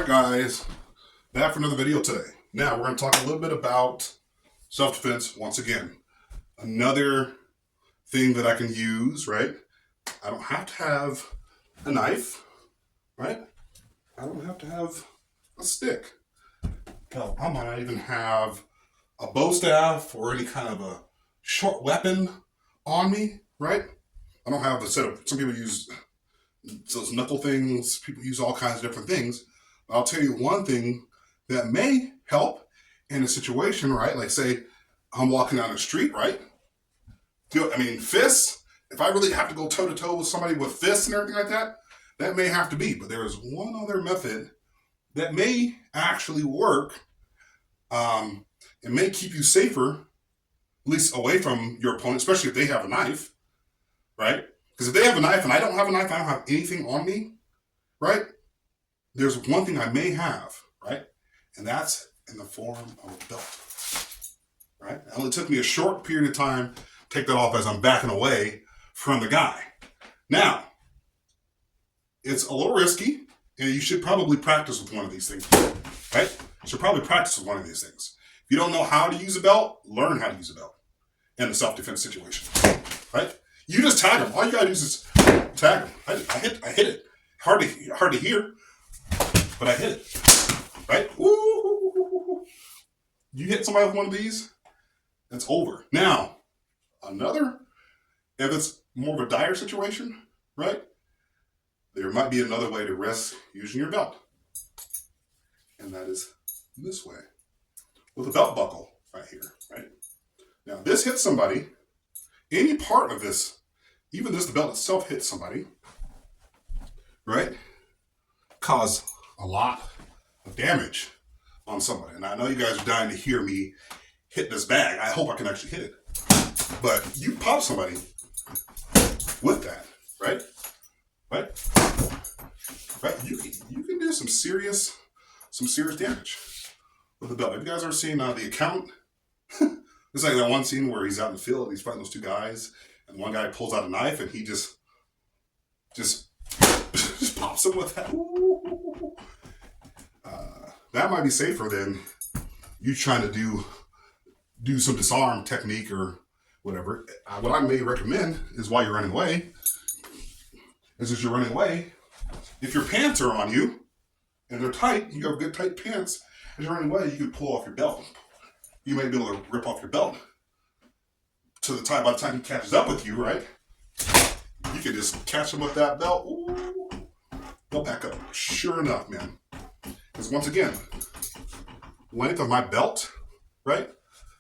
Alright guys, back for another video today. Now we're going to talk a little bit about self-defense once again. Another thing that I can use, right? I don't have to have a knife, right? I don't have to have a stick. Hell, I might not even have a bow staff or any kind of a short weapon on me, right? I don't have a set of, some people use those knuckle things, people use all kinds of different things. I'll tell you one thing that may help in a situation, right? Like say I'm walking down the street, right? Fists, if I really have to go toe to toe with somebody with fists and everything like that, that may have to be. But there is one other method that may actually work. It may keep you safer, at least away from your opponent, especially if they have a knife, right? Because if they have a knife and I don't have a knife, I don't have anything on me, right? There's one thing I may have, right? And that's in the form of a belt, right? It only took me a short period of time to take that off as I'm backing away from the guy. Now, it's a little risky, and you should probably practice with one of these things, right? You should probably practice with one of these things. If you don't know how to use a belt, learn how to use a belt in a self-defense situation, right? You just tag them. All you gotta do is tag them. I hit it. Hard to hear, but I hit it, right? Woo! You hit somebody with one of these, it's over. Now, if it's more of a dire situation, right? There might be another way to risk using your belt. And that is this way. With a belt buckle right here, right? Now, this hits somebody. Any part of this, even this, the belt itself hits somebody, right? Cause a lot of damage on somebody. And I know you guys are dying to hear me hit this bag. I hope I can actually hit it. But you pop somebody with that, right? Right? You can do some serious damage with a belt. Have you guys ever seen The Accountant? It's like that one scene where he's out in the field and he's fighting those two guys, and one guy pulls out a knife and he just pops him with that. That might be safer than you trying to do some disarm technique or whatever. What I may recommend is while you're running away, as you're running away, if your pants are on you and they're tight, you have good tight pants, as you're running away, you can pull off your belt. You may be able to rip off your belt to the time, by the time he catches up with you, right? You can just catch him with that belt. Ooh, they'll back up. Sure enough, man. Because once again, length of my belt, right?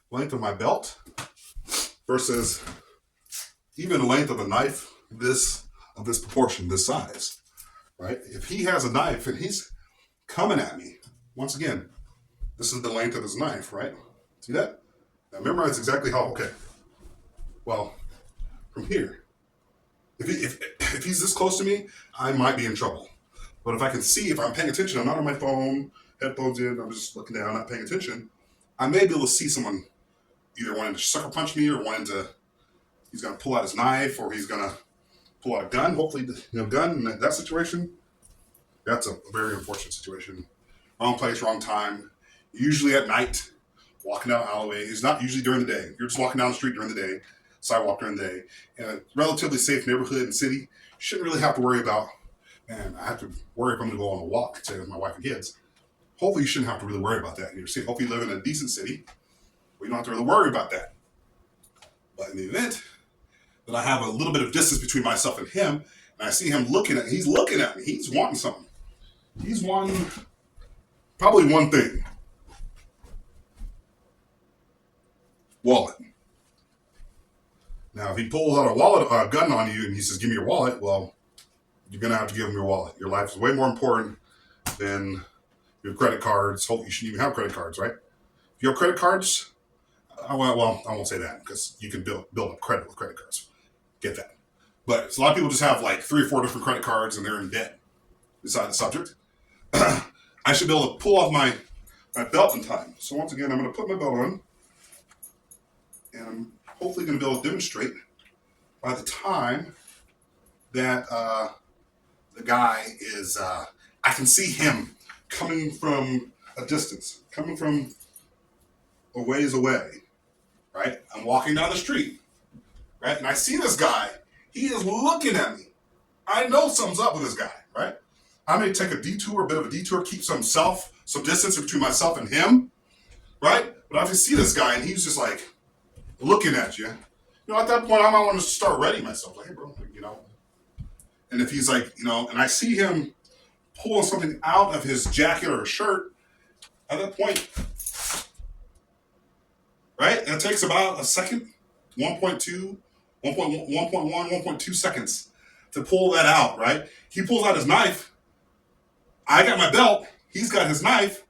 Length of my belt versus even the length of a knife, of this proportion, this size, right? If he has a knife and he's coming at me, once again, this is the length of his knife, right? See that? Now memorize exactly how, okay. Well, from here, if he's this close to me, I might be in trouble. But if I can see, if I'm paying attention, I'm not on my phone, headphones in, I'm just looking down, not paying attention, I may be able to see someone either wanting to sucker punch me or he's going to pull out his knife or he's going to pull out a gun. Hopefully, gun in that situation, that's a very unfortunate situation. Wrong place, wrong time. Usually at night, walking down an alleyway. It's not usually during the day. You're just walking down the street during the day, sidewalk during the day. In a relatively safe neighborhood and city, you shouldn't really have to worry about, man, I have to worry if I'm going to go on a walk, say, with my wife and kids. Hopefully, you shouldn't have to really worry about that in your city. Hopefully, you live in a decent city where you don't have to really worry about that. But in the event that I have a little bit of distance between myself and him, and I see him he's looking at me, he's wanting something. He's wanting probably one thing. Wallet. Now, if he pulls out a gun on you and he says, give me your wallet, well, you're going to have to give him your wallet. Your life is way more important than your credit cards. Hopefully, you shouldn't even have credit cards, right? If you have credit cards, I won't say that because you can build up credit with credit cards. Get that. But a lot of people just have like 3 or 4 different credit cards and they're in debt. Beside the subject. I should be able to pull off my belt in time. So once again, I'm going to put my belt on. And I'm hopefully going to be able to demonstrate by the time that the guy is, I can see him coming from a distance, coming from a ways away, right? I'm walking down the street, right? And I see this guy. He is looking at me. I know something's up with this guy, right? I may take a detour, a bit of a detour, keep some distance between myself and him, right? But if I see this guy and he's just like looking at you, at that point, I might want to start readying myself. Like, hey, bro, And if he's like, and I see him pulling something out of his jacket or shirt, at that point, right? It takes about a second, 1.2, 1.1, 1.2 seconds to pull that out, right? He pulls out his knife. I got my belt. He's got his knife.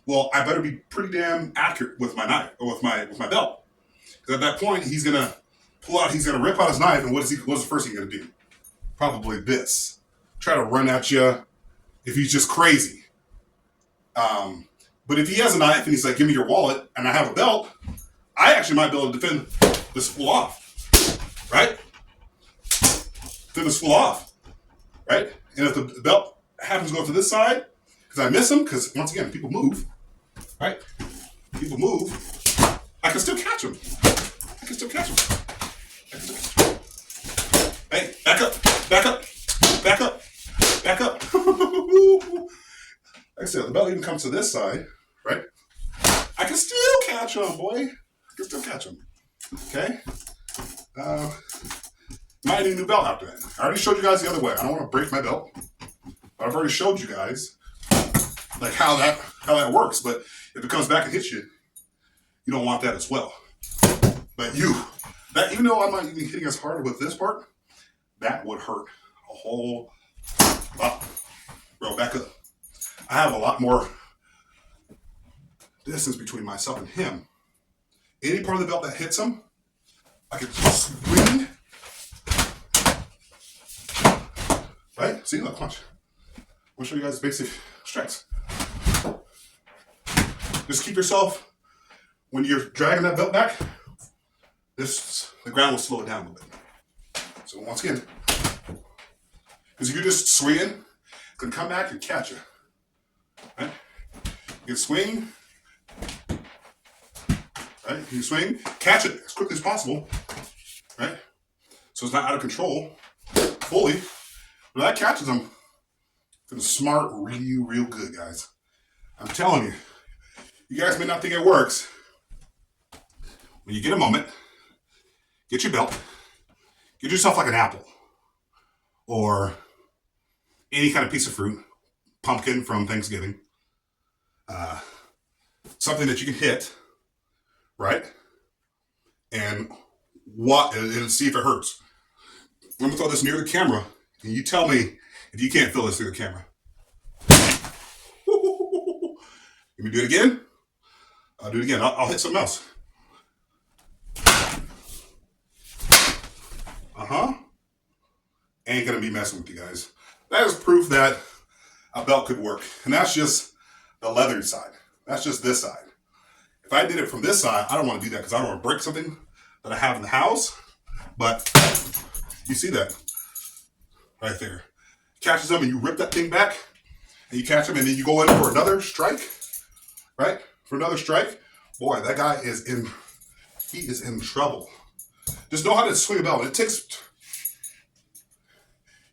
Well, I better be pretty damn accurate with my knife or with my belt. Because at that point, he's gonna pull out. He's gonna rip out his knife, and what's the first thing he's gonna do? Probably this. Try to run at you if he's just crazy. But if he has a knife and he's like, "Give me your wallet," and I have a belt, I actually might be able to defend this fool off, right? Defend this fool off, right? And if the belt happens to go to this side, because I miss him, because once again, people move, right? People move. I can still catch him. Hey, back up. Like I said, the belt even comes to this side, right? I can still catch him, boy. Okay? Might need a new belt after that. I already showed you guys the other way. I don't want to break my belt. But I've already showed you guys like how that works. But if it comes back and hits you, you don't want that as well. But even though I'm not even hitting as hard with this part, that would hurt a whole lot. Bro, back up. I have a lot more distance between myself and him. Any part of the belt that hits him, I can swing. Right? See, look, watch. I'll show you guys basic strikes. Just keep yourself, when you're dragging that belt back, the ground will slow it down a little bit. So once again, because you're just swinging, it can come back and catch you. Right? You can swing. Right? You swing, catch it as quickly as possible. Right? So it's not out of control fully. But that catches them. It's gonna smart real good, guys. I'm telling you. You guys may not think it works. When you get a moment, get your belt, get yourself like an apple or any kind of piece of fruit, pumpkin from Thanksgiving, something that you can hit, right? And see if it hurts. I'm gonna throw this near the camera, and you tell me if you can't feel this through the camera. Let me do it again. I'll do it again. I'll hit something else. Ain't gonna be messing with you guys. That is proof that a belt could work. And that's just the leather side. That's just this side. If I did it from this side, I don't want to do that because I don't want to break something that I have in the house. But you see that right there. Catches them and you rip that thing back and you catch them and then you go in for another strike, right? For another strike. Boy, that guy is in trouble. Just know how to swing a belt.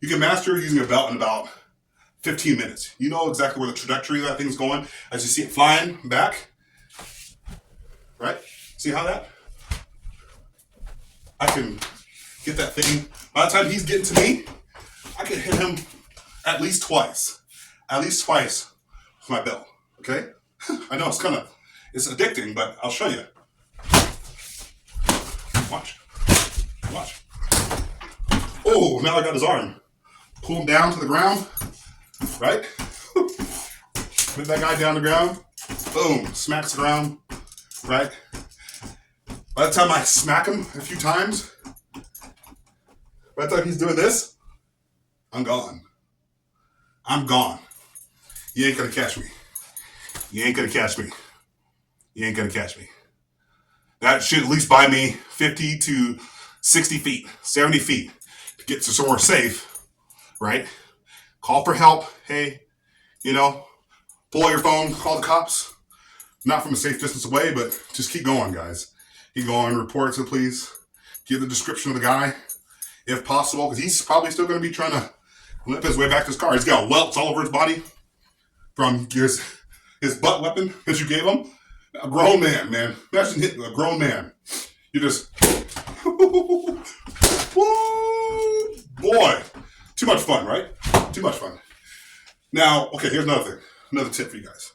You can master using a belt in about 15 minutes. You know exactly where the trajectory of that thing's going as you see it flying back. Right? See how that? I can get that thing. By the time he's getting to me, I can hit him at least twice. At least twice with my belt. Okay? I know it's addicting, but I'll show you. Watch. Oh, now I got his arm. Pull him down to the ground. Right? Put that guy down the ground. Boom. Smacks the ground. Right? By the time I smack him a few times, by the time he's doing this, I'm gone. You ain't gonna catch me. That should at least buy me 50 to 60 feet, 70 feet to get to somewhere safe, right? Call for help. Hey, pull pull out your phone, call the cops. Not from a safe distance away, but just keep going, guys. Keep going, report to the police. Give the description of the guy, if possible, because he's probably still going to be trying to limp his way back to his car. He's got welts all over his body from his butt weapon that you gave him. A grown man, man. Imagine hitting a grown man. You just, woo, boy. Too much fun, right? Too much fun. Now, okay, here's another thing. Another tip for you guys.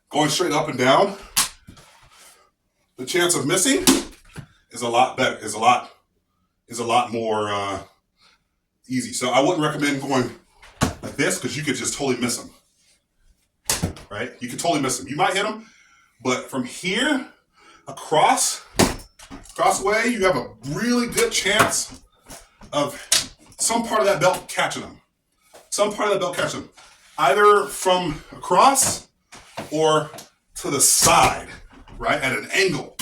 Going straight up and down, the chance of missing is a lot better, is a lot more easy. So I wouldn't recommend going like this because you could just totally miss them, right? You could totally miss them. You might hit them, but from here across the way, you have a really good chance of some part of that belt catching them. Some part of that belt catching them, either from across or to the side, right? At an angle.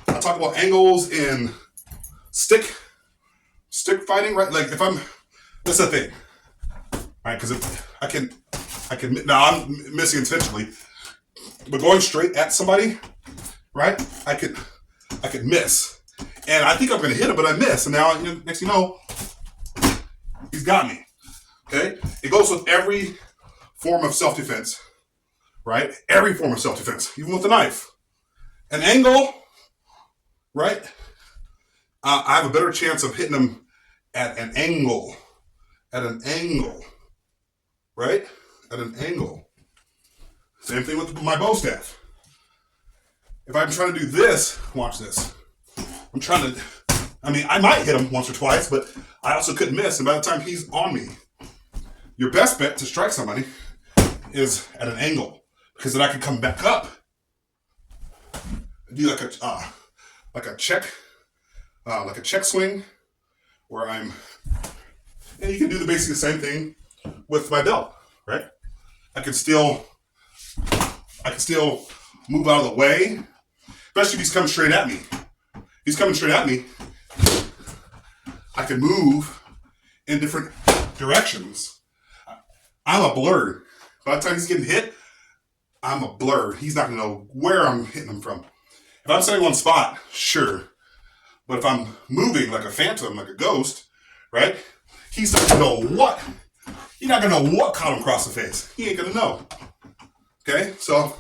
I talk about angles in stick fighting, right? Like if that's the thing, right? Because I can, now I'm missing intentionally, but going straight at somebody, right? I could miss, and I think I'm going to hit him, but I miss, and now next thing you know, he's got me. Okay, it goes with every form of self-defense, right? Every form of self-defense, even with a knife. An angle, right? I have a better chance of hitting him at an angle. At an angle, right? At an angle. Same thing with my bow staff. If I'm trying to do this, watch this. I might hit him once or twice, but I also couldn't miss. And by the time he's on me, your best bet to strike somebody is at an angle, because then I can come back up, do like a check swing, where and you can do basically the same thing with my belt, right? I can still move out of the way, especially if he's coming straight at me. He's coming straight at me. I can move in different directions. I'm a blur. By the time he's getting hit, I'm a blur. He's not going to know where I'm hitting him from. If I'm staying one spot, sure. But if I'm moving like a phantom, like a ghost, right? He's not going to know what. He's not going to know what caught him across the face. He ain't going to know. Okay? So,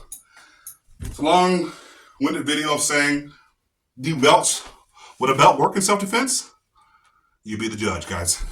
it's a long-winded video of saying, do belts, would a belt work in self-defense? You be the judge, guys.